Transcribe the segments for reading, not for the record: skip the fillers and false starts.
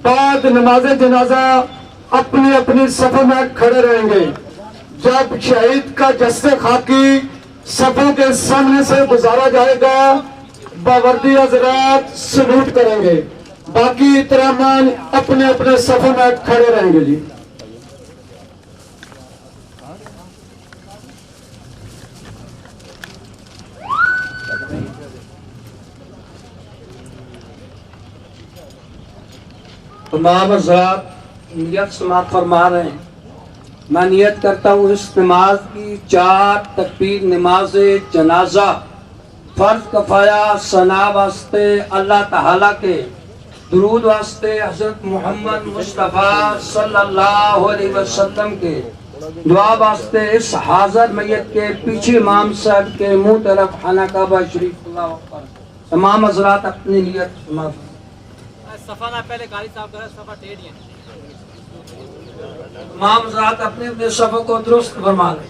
बाद नमाज जनाजा अपनी अपनी सफों में खड़े रहेंगे। जब शहीद का जस्से खाकी सफों के सामने से गुजारा जाएगा, बावर्दी हजरात सलूट करेंगे। बाकी इतरामान अपने अपने सफों में खड़े रहेंगे। जी तमाम हज़रात नियत समात फरमा रहे हैं। मैं नियत करता हूँ इस नमाज की 4 तकबीर नमाज जनाजा फर्ज कफाया सना वास्ते अल्लाह ताला के दुरूद वास्ते हज़रत मोहम्मद मुस्तफ़ा सल्लल्लाहु अलैहि वसल्लम के दुआ वास्ते इस हाज़र मैयत के पीछे इमाम साहब के मुंह तरफ खाना काबा शरीफ तमाम हज़रात अपनी नियत समात सफा ना पहले गाड़ी साफ करें, सफा टेढ़ी है। तमाम हज़रात अपने अपने सफों को दुरुस्त फरमा लें।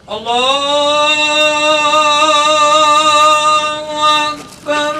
अल्लाहु अकबर।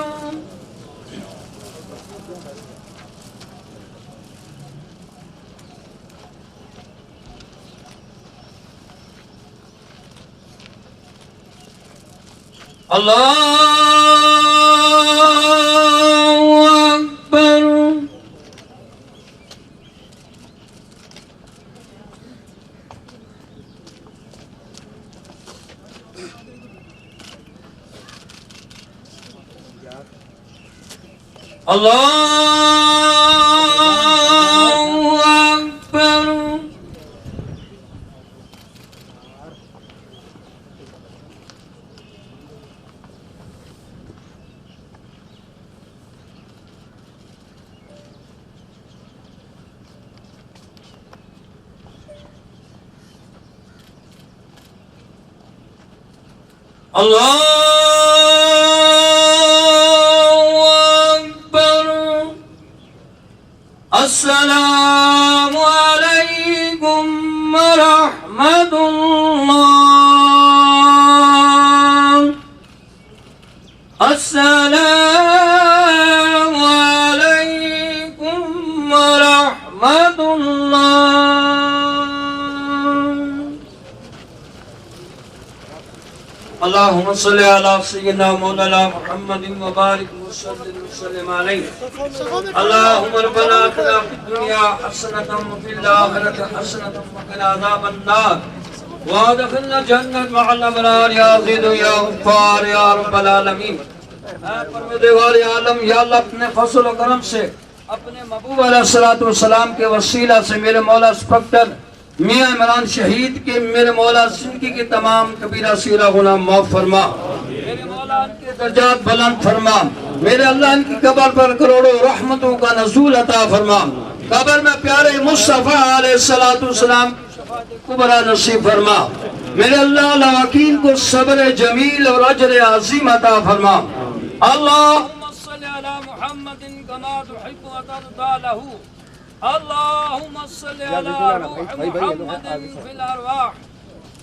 अल्लाहु अकबर। अल्लाहु अकबर। अस्सलामु अलैकुम वरहमतुल्लाह। अस्सलामु अलैकुम वरहमतुल्लाह। अल्लाहुम्मा सल्लि अला सय्यिदिना मौलाना मुहम्मदिन व बारिक वसल्लिम अलैहि। अल्लाहुम्मा रब्बना आतिना फिद दुनिया हसनतम व फिल आखिरति हसनतम व क़िना अज़ाबन नार व अदखिलना जन्नत मअल अबरार या अज़ीज़ या गफ्फार या रब्बल आलमीन। परवरदिगार आलम, या अल्लाह अपने फज़ल व करम से अपने महबूब अलैहिस्सलातु वस्सलाम के वसीला से मेरे मौला इंस्पेक्टर मियां इमरान शहीद के मेरे मौला जिंदगी के तमाम कबीरा सीरा गुनाह माफ फरमा। मेरे मौला इनके दर्जात बुलंद फरमा। मेरे अल्लाह इनकी कब्र पर करोड़ों रहमतों का नज़ूल अता फरमा। कब्र में प्यारे मुस्तफ़ा अलैहिस्सलातु वस्सलाम कुबरा नसीब फरमा। मेरे अल्लाह लवाकीन को सब्र जमील और अजर अज़ीम अता फरमा। अल्लाहुम्मा सल्लि अला मुहम्मदिन कमा तुहिब्बु व तर्दा लहू। अल्लाहुम्मा सल्लि अला रूह मुहम्मदिन फिल अरवाह।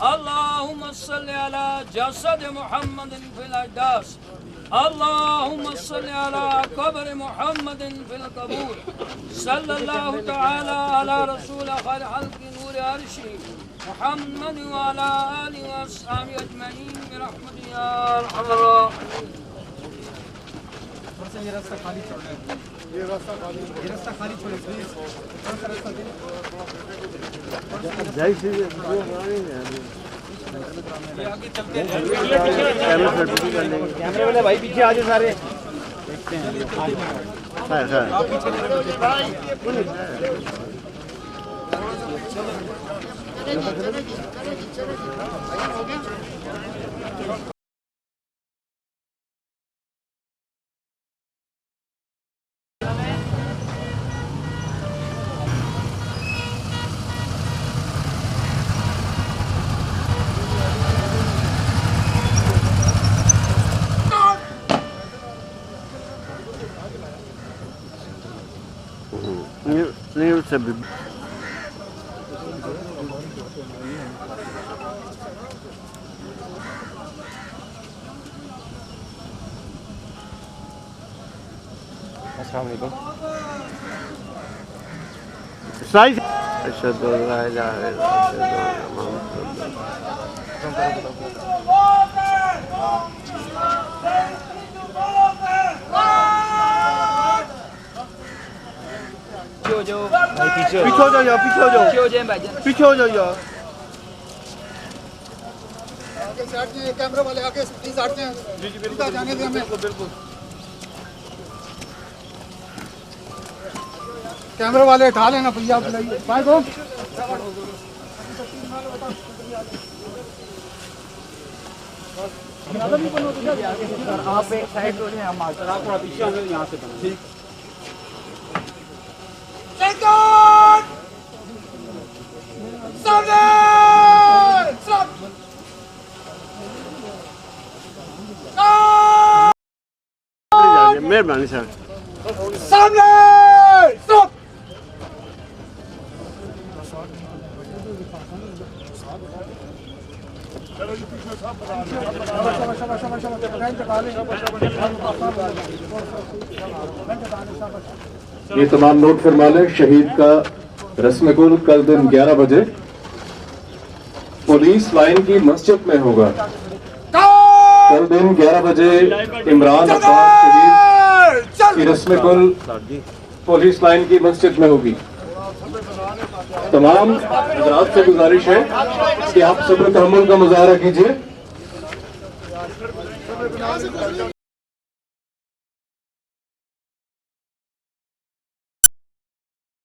अल्लाहुम्मा सल्लि अला जसद मुहम्मदिन फिल अजदास। अल्लाहुम्मा सल्लि अला कब्र मुहम्मदिन फिल कबूर। सल्लल्लाहु तआला अला रसूल खैर खल्क़ि नूर अर्शी मुहम्मद व अला आलिहि व अस्हाबिहि अजमईन बिरहमतिक या अरहमर राहिमीन। ये रास्ता खाली छोड़ रहे हैं, ये रास्ता खाली छोड़े प्लीज। रास्ता दे जय श्री ये आगे चलते हैं। कैमरे वाले भाई पीछे आ जाओ सारे, देखते हैं। आप पीछे से भी सही अशहदु अल्ला इलाहा इल्लल्लाह मुहम्मदुर पीछे हो जाओ यार, पीछे हो जाओ, पीछे हो जाओ यार। आगे से हटते हैं, कैमरे वाले आगे प्लीज हटते हैं। जी जी बिल्कुल, जाने दें हमें। बिल्कुल कैमरे वाले उठा लेना भैया, आप बुलाइए भाई को। आप एक साइड हो जाए, हम आप थोड़ा पीछे आ जाओ, यहाँ से बना ठीक। मेहरबानी सर। सामने स्टॉप। ये तमाम नोट फरमा लें। शहीद का रस्म कुल कल दिन 11 बजे पुलिस लाइन की मस्जिद में होगा। कल दिन 11 बजे इमरान अब्बास शहीद की रस्म कुल पुलिस लाइन की मस्जिद में होगी। तमाम हजरात से गुजारिश है कि आप सब्र तहम्मुल का मुजाहरा कीजिए।